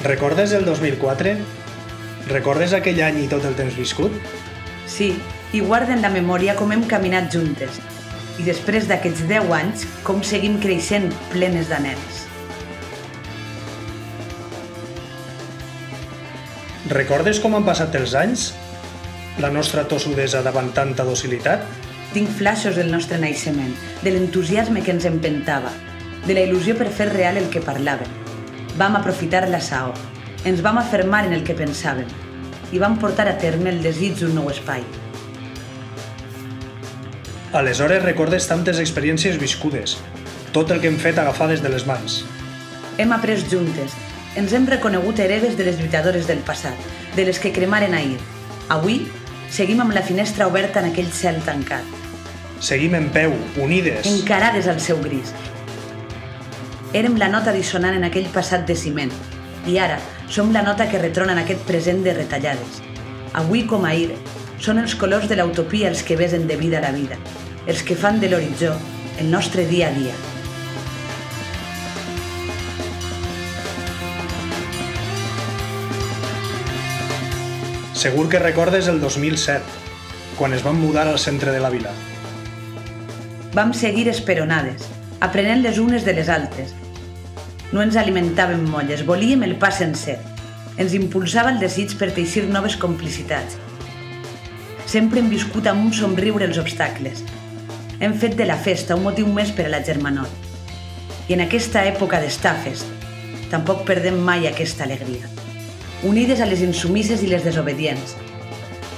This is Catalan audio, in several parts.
Recordes el 2004? Recordes aquell any i tot el temps viscut? Sí, i guarda en la memòria com hem caminat juntes. I després d'aquests 10 anys, com seguim creixent plenes d'anhels. Recordes com han passat els anys? La nostra tossudesa davant tanta docilitat? Tinc flaixos del nostre naixement, de l'entusiasme que ens empentava, de la il·lusió per fer real el que parlàvem. Vam aprofitar la saó, ens vam afermar en el que pensàvem i vam portar a terme el desig d'un nou espai. Aleshores recordes tantes experiències viscudes, tot el que hem fet agafades de les mans. Hem après juntes, ens hem reconegut hereves de les lluitadores del passat, de les que cremaren ahir. Avui seguim amb la finestra oberta en aquell cel tancat. Seguim en peu, unides. Encarades al seu gris. Érem la nota dissonant en aquell passat de ciment i ara som la nota que retrona en aquest present de retallades. Avui com ahir són els colors de l'utopia els que besen de vida a la vida, els que fan de l'horitzó el nostre dia a dia. Segur que recordes el 2007, quan es van mudar al centre de la vila. Vam seguir esperonades, aprenent les unes de les altres. No ens alimentàvem molles, volíem el pa sencer. Ens impulsava el desig per teixir noves complicitats. Sempre hem viscut amb un somriure els obstacles. Hem fet de la festa un motiu més per a la germanor. I en aquesta època d'estafes, tampoc perdem mai aquesta alegria. Unides a les insumises i les desobedients.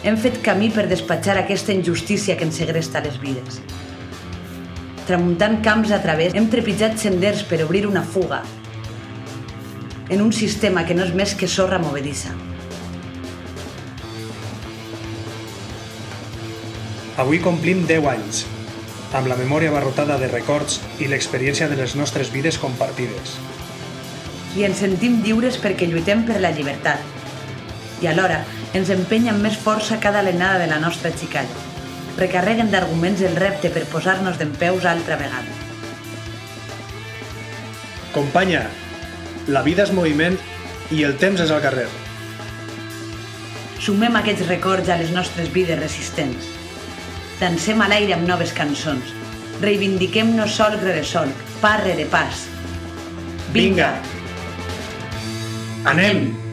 Hem fet camí per despatxar aquesta injustícia que ens segresta les vides. Tramuntant camps a través, hem trepitjat senders per obrir una fuga en un sistema que no és més que sorra movedissa. Avui complim 10 anys, amb la memòria abarrotada de records i l'experiència de les nostres vides compartides. I ens sentim lliures perquè lluitem per la llibertat. I alhora ens empenya amb més força cada alenada de la nostra xicalla. Recarreguen d'arguments el repte per posar-nos dempeus altra vegada. Companya, la vida és moviment i el temps és al carrer. Sumem aquests records a les nostres vides resistents. Dansem a l'aire amb noves cançons. Reivindiquem-nos solc rere solc, pas rere pas. Vinga! Anem!